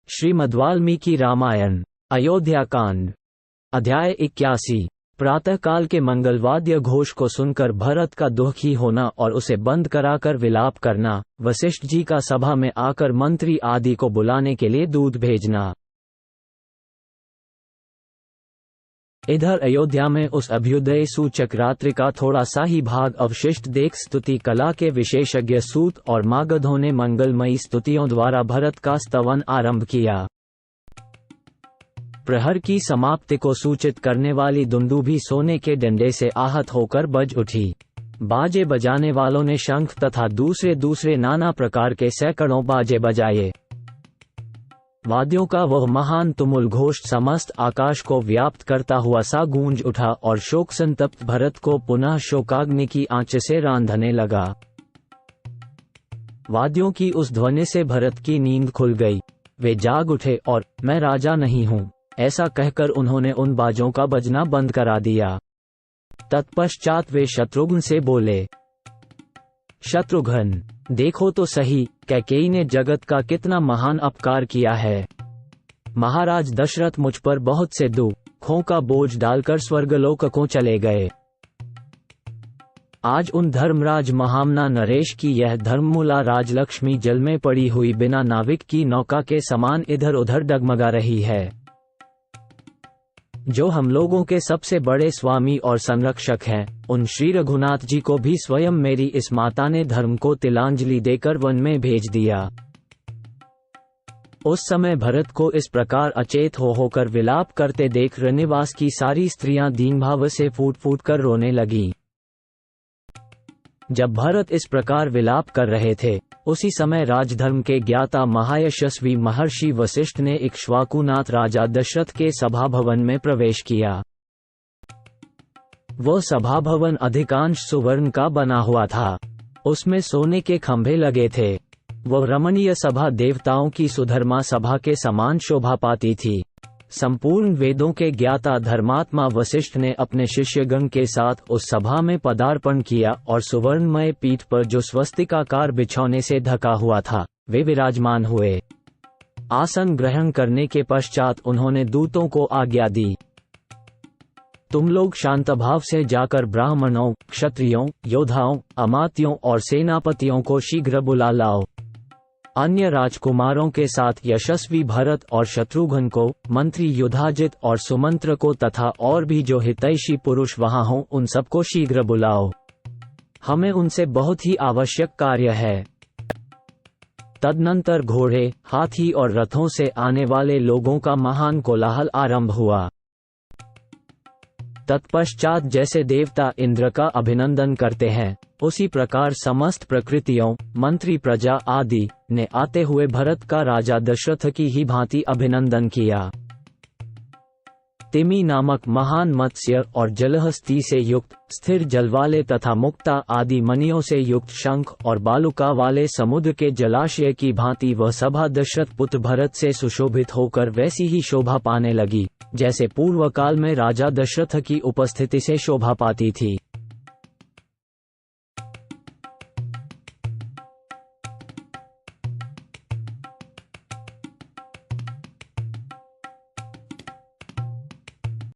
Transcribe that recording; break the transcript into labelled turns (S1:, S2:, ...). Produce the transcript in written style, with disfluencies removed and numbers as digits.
S1: श्रीमद्वाल्मीकि रामायण अयोध्या कांड अध्याय 81। प्रातःकाल के मंगलवाद्य घोष को सुनकर भरत का दुखी होना और उसे बंद कराकर विलाप करना, वशिष्ठ जी का सभा में आकर मंत्री आदि को बुलाने के लिए दूत भेजना। इधर अयोध्या में उस अभ्युदय सूचक रात्रि का थोड़ा सा ही भाग अवशिष्ट देख स्तुति कला के विशेषज्ञ सूत और मागधों ने मंगलमयी स्तुतियों द्वारा भरत का स्तवन आरंभ किया। प्रहर की समाप्ति को सूचित करने वाली दुंदुभी सोने के डंडे से आहत होकर बज उठी। बाजे बजाने वालों ने शंख तथा दूसरे नाना प्रकार के सैकड़ों बाजे बजाए। वाद्यों का वह महान तुमुल घोष समस्त आकाश को व्याप्त करता हुआ सा गूंज उठा और शोक संतप्त भरत को पुनः शोकाग्नि की आंच से रांधने लगा। वाद्यों की उस ध्वनि से भरत की नींद खुल गई। वे जाग उठे और मैं राजा नहीं हूँ ऐसा कहकर उन्होंने उन बाजों का बजना बंद करा दिया। तत्पश्चात वे शत्रुघ्न से बोले, शत्रुघ्न, देखो तो सही, कैकेयी ने जगत का कितना महान अपकार किया है। महाराज दशरथ मुझ पर बहुत से दुखों का बोझ डालकर स्वर्गलोक को चले गए। आज उन धर्मराज महामना नरेश की यह धर्ममूला राजलक्ष्मी जल में पड़ी हुई बिना नाविक की नौका के समान इधर उधर डगमगा रही है। जो हम लोगों के सबसे बड़े स्वामी और संरक्षक हैं, उन श्री रघुनाथ जी को भी स्वयं मेरी इस माता ने धर्म को तिलांजलि देकर वन में भेज दिया। उस समय भरत को इस प्रकार अचेत होकर विलाप करते देख रनिवास की सारी स्त्रियां दीनभाव से फूट फूट कर रोने लगी। जब भरत इस प्रकार विलाप कर रहे थे, उसी समय राजधर्म के ज्ञाता महायशस्वी महर्षि वशिष्ठ ने इक्ष्वाकुनाथ राजा दशरथ के सभा भवन में प्रवेश किया। वह सभा भवन अधिकांश सुवर्ण का बना हुआ था। उसमें सोने के खंभे लगे थे। वह रमणीय सभा देवताओं की सुधर्मा सभा के समान शोभा पाती थी। संपूर्ण वेदों के ज्ञाता धर्मात्मा वशिष्ठ ने अपने शिष्यगण के साथ उस सभा में पदार्पण किया और सुवर्णमय पीठ पर जो स्वस्तिकाकार बिछौने से ढका हुआ था, वे विराजमान हुए। आसन ग्रहण करने के पश्चात उन्होंने दूतों को आज्ञा दी, तुम लोग शांत भाव से जाकर ब्राह्मणों, क्षत्रियों, योद्धाओं, अमात्यों और सेनापतियों को शीघ्र बुला लाओ। अन्य राजकुमारों के साथ यशस्वी भरत और शत्रुघ्न को, मंत्री युधाजित और सुमंत्र को तथा और भी जो हितैषी पुरुष वहां हों उन सबको शीघ्र बुलाओ। हमें उनसे बहुत ही आवश्यक कार्य है। तदनंतर घोड़े, हाथी और रथों से आने वाले लोगों का महान कोलाहल आरंभ हुआ। तत्पश्चात जैसे देवता इंद्र का अभिनंदन करते हैं, उसी प्रकार समस्त प्रकृतियों, मंत्री, प्रजा आदि ने आते हुए भरत का राजा दशरथ की ही भांति अभिनंदन किया। तिमी नामक महान मत्स्य और जलहस्ती से युक्त, स्थिर जल वाले तथा मुक्ता आदि मणियों से युक्त शंख और बालुका वाले समुद्र के जलाशय की भांति वह सभा दशरथ पुत्र भरत से सुशोभित होकर वैसी ही शोभा पाने लगी, जैसे पूर्व काल में राजा दशरथ की उपस्थिति से शोभा पाती थी।